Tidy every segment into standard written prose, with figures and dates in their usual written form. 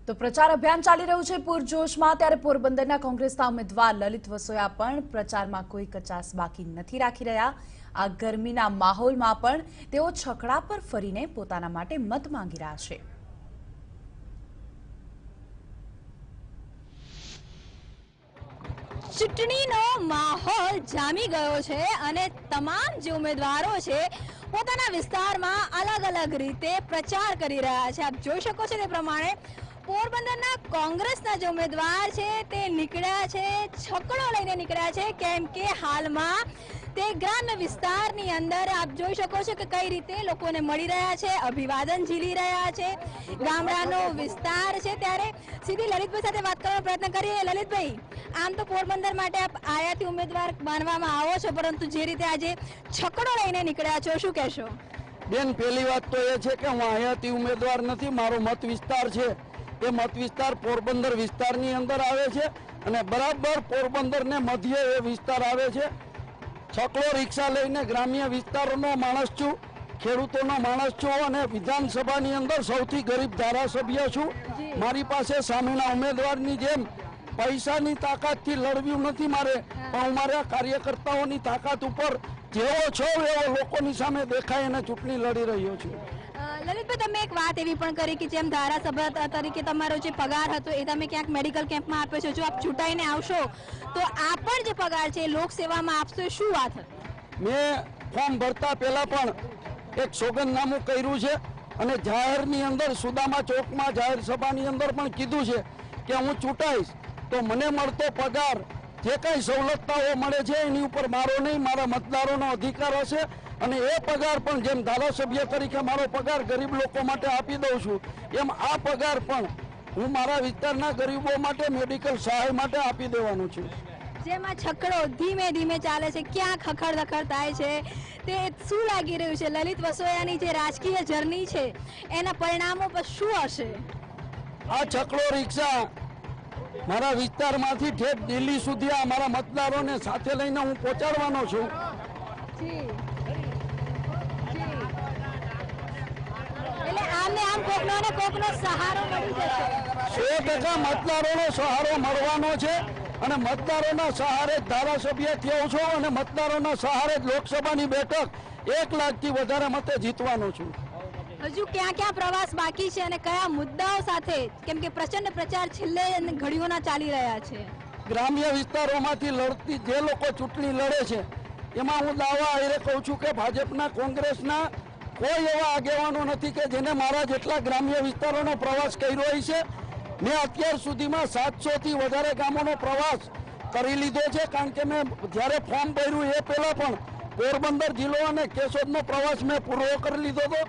તો પ્રચાર અભિયાન ચાલી રહ્યું છે પૂરજોશમાં, ત્યારે પોરબંદરના કોંગ્રેસના ઉમેદવાર લલિત વસોયા પણ પ્રચારમાં કોઈ કચાસ બાકી નથી રાખી રહ્યા। આ ગરમીના માહોલમાં પણ તેઓ છકડા પર ફરીને પોતાના માટે મત માંગી રહ્યા છે। ચૂંટણીનો માહોલ જામી ગયો છે અને તમામ જે ઉમેદવારો છે પોતાના વિસ્તારમાં અલગ અલગ રીતે પ્રચાર કરી રહ્યા છે। આપ જોઈ શકો છો તે પ્રમાણે પોરબંદરના કોંગ્રેસના જે ઉમેદવાર છે તે નીકળ્યા છે, છકડો લઈને નીકળ્યા છે, કેમ કે હાલમાં તે ગ્રામ્ય વિસ્તારની અંદર આપ જોઈ શકો છો કે કઈ રીતે લોકોને મળી રહ્યા છે, અભિવાદન ઝીલી રહ્યા છે। ગામડાનો વિસ્તાર છે ત્યારે સીધી લલિતભાઈ સાથે વાત કરવાનો પ્રયત્ન કરીએ। લલિતભાઈ, આમ તો પોરબંદર માટે આપ આયાથી ઉમેદવાર માનવામાં આવો છો, પરંતુ જે રીતે આજે છકડો લઈને નીકળ્યા છો, શું કહેશો? બેન, પહેલી વાત તો એ છે કે હું આયાથી ઉમેદવાર નથી, મારો મત વિસ્તાર છે એ મત વિસ્તાર પોરબંદર વિસ્તારની અંદર આવે છે અને બરાબર પોરબંદરને મધ્ય એ વિસ્તાર આવે છે। છકડો રિક્ષા લઈને ગ્રામ્ય વિસ્તારોનો માણસ છું, ખેડૂતોનો માણસ છું અને વિધાનસભાની અંદર સૌથી ગરીબ ધારાસભ્ય છું। મારી પાસે સામેના ઉમેદવારની જેમ પૈસાની તાકાતથી લડવું નથી મારે, પણ હું મારા કાર્યકર્તાઓની તાકાત ઉપર જેવો છો એવો લોકોની સામે દેખાય અને ચૂંટણી લડી રહ્યો છું। લલિતભાઈ, તમે એક વાત એવી પણ કરી કે જેમ ધારાસભ્ય તરીકે તમારો જે પગાર હતો એ તમે ક્યાંક મેડિકલ કેમ્પમાં આપ્યો છો, જો આપ ચૂંટાઈને આવશો તો આ પણ જે પગાર છે લોકસેવામાં આપશો, શું વાત હતી? મેં ફોર્મ ભરતા પહેલા પણ એક સોગંદનામું કર્યું છે અને જાહેરની અંદર સુદામા ચોકમાં જાહેર સભાની અંદર પણ કીધું છે કે હું ચૂંટાઈશ તો મને મળતો પગાર જે કંઈ સવલતતાઓ મળે છે એની ઉપર મારો નહીં, મારા મતદારોનો અધિકાર હશે અને એ પગાર પણ જેમ ધારાસભ્ય તરીકે મારો પગાર ગરીબ લોકો માટે આપી દઉં છું એમ આ પગાર પણ હું મારા વિસ્તારના ગરીબો માટે મેડિકલ સહાય માટે આપી દેવાનું છું। જેમાં છકડો ધીમે ધીમે ચાલે છે, ક્યાં ખખડ ધખડ થાય છે, તે શું લાગી રહ્યું છે? લલિત વસોયાની જે રાજકીય જર્ની છે એના પરિણામો પર શું હશે? આ છકડો રિક્ષા મારા વિસ્તારમાંથી ઠેઠ દિલ્હી સુધી આ મારા મતદારોને સાથે લઈને હું પહોંચાડવાનો છું। એટલે આમને આમ કોકનો ને કોકનો સહારો મળી જશે। 100% મતદારોનો સહારો મળવાનો છે અને મતદારોના સહારે જ ધારાસભ્ય થયો છો અને મતદારોના સહારે જ લોકસભાની બેઠક 1 લાખથી વધારે મતે જીતવાનો છું। હજુ ક્યાં ક્યાં પ્રવાસ બાકી છે અને કયા મુદ્દાઓ સાથે, કેમ કે પ્રચંડ પ્રચાર છેલ્લે ઘડીઓના ચાલી રહ્યા છે? ગ્રામ્ય વિસ્તારોમાંથી લડતી જે લોકો ચૂંટણી લડે છે એમાં હું દાવા આહીરે કહું છું કે ભાજપના કોંગ્રેસના કોઈ એવા આગેવાનો નથી કે જેને મારા જેટલા ગ્રામ્ય વિસ્તારોનો પ્રવાસ કર્યો હોય છે। મેં અત્યાર સુધીમાં 700થી વધારે ગામોનો પ્રવાસ કરી લીધો છે, કારણ કે મેં જ્યારે ફોર્મ ભર્યું એ પહેલાં પણ પોરબંદર જિલ્લો અને કેશોદનો પ્રવાસ મેં પૂરો કરી લીધો હતો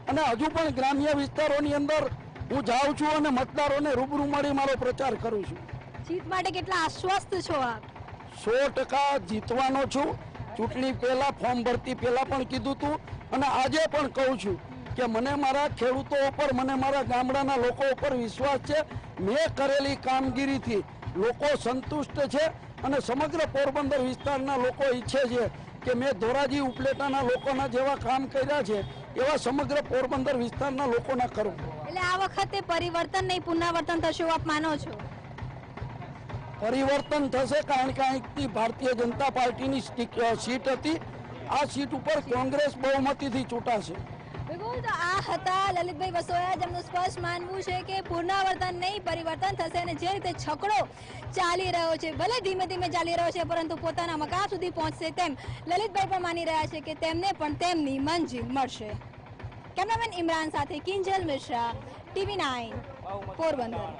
અને હજુ પણ ગ્રામ્ય વિસ્તારોની અંદર હું જાઉં છું અને મતદારોને રૂબરૂ મળી મારો પ્રચાર કરું છું। જીત માટે કેટલા આશ્વસ્ત છો આપ? 100% જીતવાનો છું। ચૂંટણી પહેલા ફોર્મ ભરતી પહેલા પણ કીધું હતું અને આજે પણ કહું છું કે મને મારા ખેડૂતો ઉપર, મને મારા ગામડાના લોકો ઉપર વિશ્વાસ છે। મેં કરેલી કામગીરીથી લોકો સંતુષ્ટ છે અને સમગ્ર પોરબંદર વિસ્તારના લોકો ઈચ્છે છે કે મેં ધોરાજી ઉપલેટાના લોકોના જેવા કામ કર્યા છે એવા સમગ્ર પોરબંદર વિસ્તારના લોકોના કરું। એટલે આ વખતે પરિવર્તન નહીં પુનરાવર્તન થશે આપ માનો છો? પરિવર્તન થશે, કારણ કે અહીંથી ભારતીય જનતા પાર્ટીની સીટ હતી, આ સીટ ઉપર કોંગ્રેસ બહુમતીથી ચૂંટાશે। બિલકુલ, તો આ હતા લલિતભાઈ વસોયા, જેમનું સ્પષ્ટ માનવું છે કે પુનરાવર્તન નહીં પરિવર્તન થશે અને જે રીતે છકડો ચાલી રહ્યો છે, ભલે ધીમે ધીમે ચાલી રહ્યો છે પરંતુ પોતાના મકાન સુધી પહોંચશે તેમ લલિતભાઈ પણ માની રહ્યા છે કે તેમને પણ તેમની મંજિલ મળશે। કેમેરામેન ઇમરાન સાથે કિંજલ મિશ્રા, TV9 પોરબંદર।